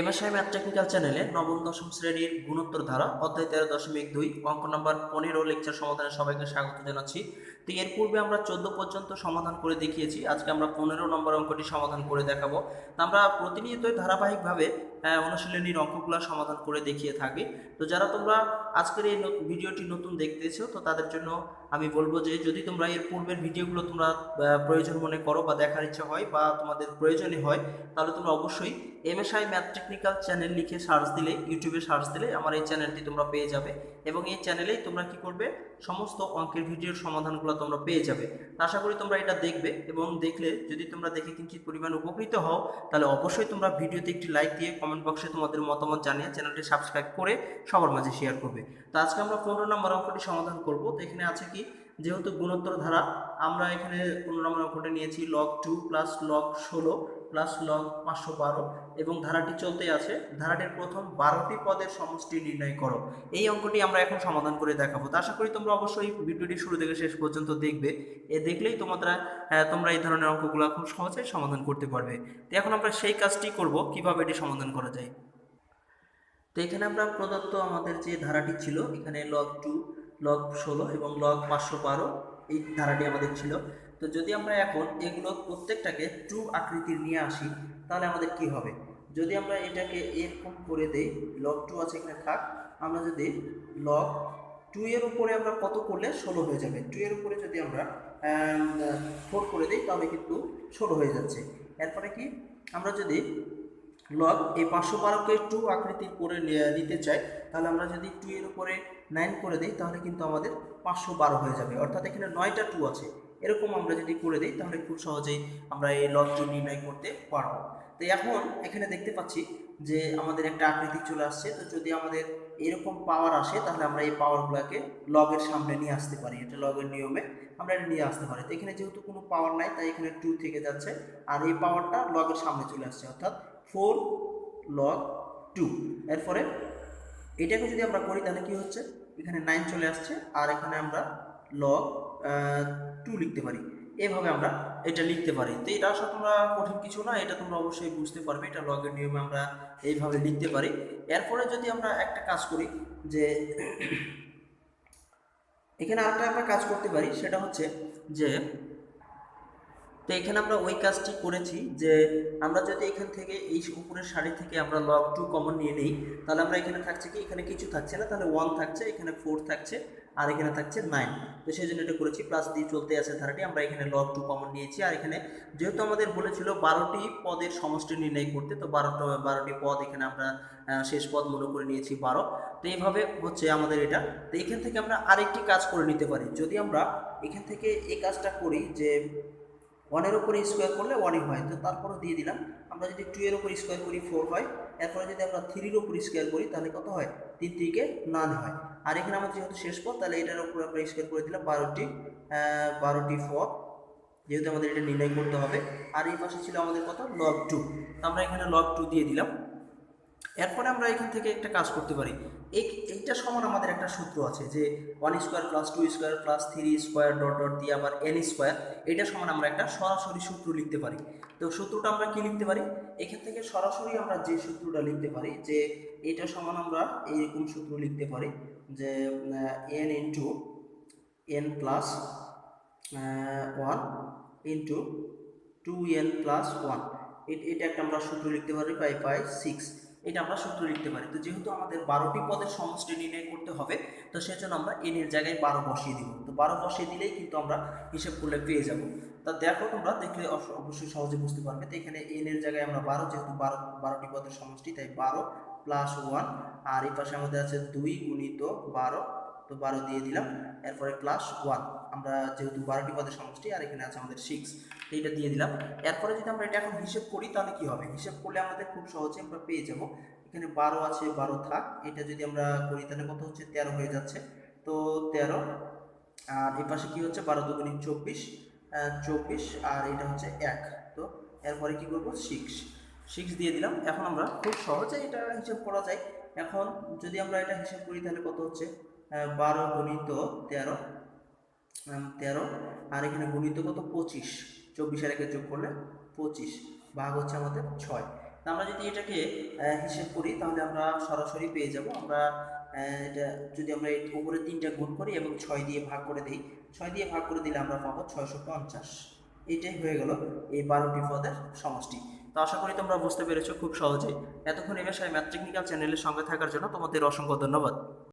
MSI math technical চ্যানেলে নবম দশম শ্রেণীর গুণোত্তর ধারা অধ্যায় 13.2 অঙ্ক নম্বর 15 লেকচার সমাধানে সবাইকে স্বাগত জানাচ্ছি। তো এর পূর্বে আমরা 14 পর্যন্ত সমাধান করে দেখিয়েছি। আজকে আমরা 15 নম্বর অঙ্কটি সমাধান করে দেখাবো। আমরা প্রতিনিয়তই ধারাবাহিকভাবে অনুশীলনীর অঙ্কগুলো সমাধান করে দেখিয়ে থাকি। তো যারা তোমরা আজকের এই ভিডিওটি নতুন দেখতেছো, তো তাদের জন্য আমি বলবো যে যদি তোমরা এর পূর্বের ভিডিওগুলো তোমরা প্রয়োজন মনে করো বা দেখার ইচ্ছা হয় বা তোমাদের প্রয়োজনীয় হয়, তাহলে তোমরা অবশ্যই এমএসআই ম্যাথ টেকনিক্যাল চ্যানেল লিখে সার্চ দিলে, ইউটিউবে সার্চ দিলে আমার এই চ্যানেলটি তোমরা পেয়ে যাবে এবং এই চ্যানেলেই তোমরা কি করবে, সমস্ত অঙ্কের ভিডিওর সমাধানগুলো তোমরা পেয়ে যাবে। আশা করি তোমরা এটা দেখবে এবং দেখলে যদি তোমরা দেখে কিঞ্চিত পরিমাণ উপকৃত হও, তাহলে অবশ্যই তোমরা ভিডিওতে একটি লাইক দিয়ে কমেন্ট বক্সে তোমাদের মতামত জানিয়ে চ্যানেলটি সাবস্ক্রাইব করে সবার মাঝে শেয়ার করবে। তো আজকে আমরা 15 নম্বর অঙ্কটি সমাধান করব। তো এখানে আছে কি, যেহেতু গুণোত্তর ধারা, আমরা এখানে 15 নম্বর অঙ্কটা নিয়েছি log 2 plus log 16 plus log 512 এবং ধারাটি চলতে আছে। ধারাটির প্রথম 12টি পদের সমষ্টি নির্ণয় করো। এই অঙ্কটি আমরা এখন সমাধান করে দেখাবো। তো আশা করি তোমরা অবশ্যই ভিডিওটি শুরু থেকে শেষ পর্যন্ত দেখবে। দেখলেই তোমরা এই ধরনের অঙ্কগুলো খুব সহজে সমাধান করতে পারবে। তো এখন আমরা সেই কাজটি করব, কিভাবে এটি সমাধান করা যায়। তো এখানে আমরা প্রদত্ত আমাদের যে ধারাটি ছিল, এখানে log 2 log 16 এবং log 512 এই ধারাটি আমাদের ছিল। তো যদি আমরা এখন এগুলো প্রত্যেকটাকে ট্রু আকৃতির নিয়ে আসি, তাহলে আমাদের কি হবে? যদি আমরা এটাকে এরকম করে দেই, log 2 আছে এখানে থাক, আমরা যদি log 2 এর উপরে আমরা কত করলে 16 হয়ে যাবে, 2 এর উপরে যদি আমরা 4 করে দিই তাহলে কিন্তু 16 হয়ে যাচ্ছে। এরপরে কি, আমরা যদি লগ এই 512কে 2 আকৃতির করে নিতে চাই, তাহলে আমরা যদি 2 এর উপরে 9 করে দিই তাহলে কিন্তু আমাদের 512 হয়ে যাবে। অর্থাৎ এখানে 9টা 2 আছে। এরকম আমরা যদি করে দিই তাহলে খুব সহজেই আমরা এই লগ 2 নির্ণয় করতে পারবো। তো এখন এখানে দেখতে পাচ্ছি যে আমাদের একটা আকৃতি চলে আসছে। তো যদি আমাদের এরকম পাওয়ার আসে, তাহলে আমরা এই পাওয়ারগুলোকে লগের সামনে নিয়ে আসতে পারি। এটা লগের নিয়মে আমরা এটা নিয়ে আসতে পারি। তো এখানে যেহেতু কোনো পাওয়ার নাই, তাই এখানে 2 থেকে যাচ্ছে আর এই পাওয়ারটা লগের সামনে চলে আসছে, অর্থাৎ 4 log 2। এরপরে এটাকে যদি আমরা করি তাহলে কি হচ্ছে, এখানে 9 চলে আসছে আর এখানে আমরা log 2 লিখতে পারি। এভাবে আমরা এটা লিখতে পারি। তো এটা আসলে তোমরা কঠিন কিছু না, এটা তোমরা অবশ্যই বুঝতে পারবে। এটা লগের নিয়মে আমরা এইভাবে লিখতে পারি। এরপরে যদি আমরা একটা কাজ করি, যে এখানে আরেকটা আমরা কাজ করতে পারি, সেটা হচ্ছে যে, তো এখানে আমরা ওই কাজটি করেছি যে আমরা যদি এখান থেকে এই উপরের সারি থেকে আমরা log 2 কমন নিয়ে নিই, তাহলে আমরা এখানে থাকছে কি, এখানে কিছু থাকছে না, তাহলে 1 থাকছে, এখানে 4 থাকছে আর এখানে থাকছে 9। তো সেই জন্য এটা করেছি, প্লাস দিয়ে চলতে আছে ধারাটি, আমরা এখানে log 2 কমন নিয়েছি। আর এখানে যেহেতু আমাদের বলেছিল 12টি পদের সমষ্টি নির্ণয় করতে, তো 12টি পদ এখানে আমরা শেষ পদ মনে করে নিয়েছি 12। তো এইভাবে হচ্ছে আমাদের এটা। তো এখান থেকে আমরা আরেকটি কাজ করে নিতে পারি। যদি আমরা এখান থেকে এই কাজটা করি যে 1 এর উপরে স্কোয়ার করলে 1ই হয়, তো তারপরও দিয়ে দিলাম। আমরা যদি 2 এর উপর স্কোয়ার করি 4 হয়। এরপরে যদি আমরা 3 এর উপর স্কোয়ার করি তাহলে কত হয়, 3 3 9 হয়। আর এখানে আমাদের যেহেতু শেষ পদ, তাহলে এটার উপরে আমরা স্কোয়ার করে দিলাম 12টি পদ, যেহেতু আমাদের এটা নির্ণয় করতে হবে। আর এই পাশে ছিল আমাদের কত, log 2। আমরা এখানে log 2 দিয়ে দিলাম। এরপরে আমরা এখান থেকে একটা কাজ করতে পারি। এইটা সমান আমাদের একটা সূত্র আছে যে 1 square plus 2 square plus 3 square dot dot দিয়ে আবার n স্কোয়ার। এটা সমান আমরা একটা সরাসরি সূত্র লিখতে পারি। তো সূত্রটা আমরা কি লিখতে পারি, এখান থেকে সরাসরি আমরা যে সূত্রটা লিখতে পারি, যে এটা সমান আমরা এইরকম সূত্র লিখতে পারি যে n into n plus 1 into 2n plus 1। এটা একটা আমরা সূত্র লিখতে পারি, বাই 6। এটা আমরা সূত্র লিখতে পারি। তো যেহেতু আমাদের 12টি পদের সমষ্টি নির্ণয় করতে হবে, তো সেজন্য আমরা n এর জায়গায় 12 বসিয়ে দিব। তো 12 বসিয়ে দিলেই কিন্তু আমরা হিসাব করলে পেয়ে যাব। তা দেখো, তোমরা দেখলে অবশ্যই সহজে বুঝতে পারবে। তো এখানে n এর জায়গায় আমরা 12, যেহেতু 12টি পদের সমষ্টি, তাই 12 প্লাস 1। আর এই পাশে আমাদের আছে 2 গুণিত 12, তো 12 দিয়ে দিলাম। এরপরে প্লাস 1, আমরা যেহেতু 12টি পদের সমষ্টি, আর এখানে আছে আমাদের 6, এইটা দিয়ে দিলাম। এরপরে যদি আমরা এটা এখন হিসেব করি তাহলে কি হবে, হিসেব করলে আমাদের খুব সহজে আমরা পেয়ে যাব। এখানে 12 আছে, 12 থাক, এটা যদি আমরা করি তাহলে কত হচ্ছে, 13 হয়ে যাচ্ছে। তো 13, আর এই পাশে কি হচ্ছে, 12 দুগুণে 24, 24, আর এটা হচ্ছে 1। তো এরপরে কি করবো, 6 দিয়ে দিলাম। এখন আমরা খুব সহজে এটা হিসাব করা যায়। এখন যদি আমরা এটা হিসাব করি তাহলে কত হচ্ছে, 12 গুণিত 13, 13, আর এখানে গুণিত কত, 25, 24 আর 1 যোগ করলে 25, ভাগ হচ্ছে আমাদের 6। তা আমরা যদি এটাকে হিসেব করি তাহলে আমরা সরাসরি পেয়ে যাব। আমরা এটা যদি আমরা এই উপরে 3টা গুণ করি এবং 6 দিয়ে ভাগ করে দিই, 6 দিয়ে ভাগ করে দিলে আমরা পাবো 650। এইটাই হয়ে গেল এই 12টি পদের সমষ্টি। তো আশা করি তোমরা বুঝতে পেরেছো খুব সহজেই। এতক্ষণ এই বিষয়ে ম্যাথ টেকনিক্যাল চ্যানেলের সঙ্গে থাকার জন্য তোমাদের অসংখ্য ধন্যবাদ।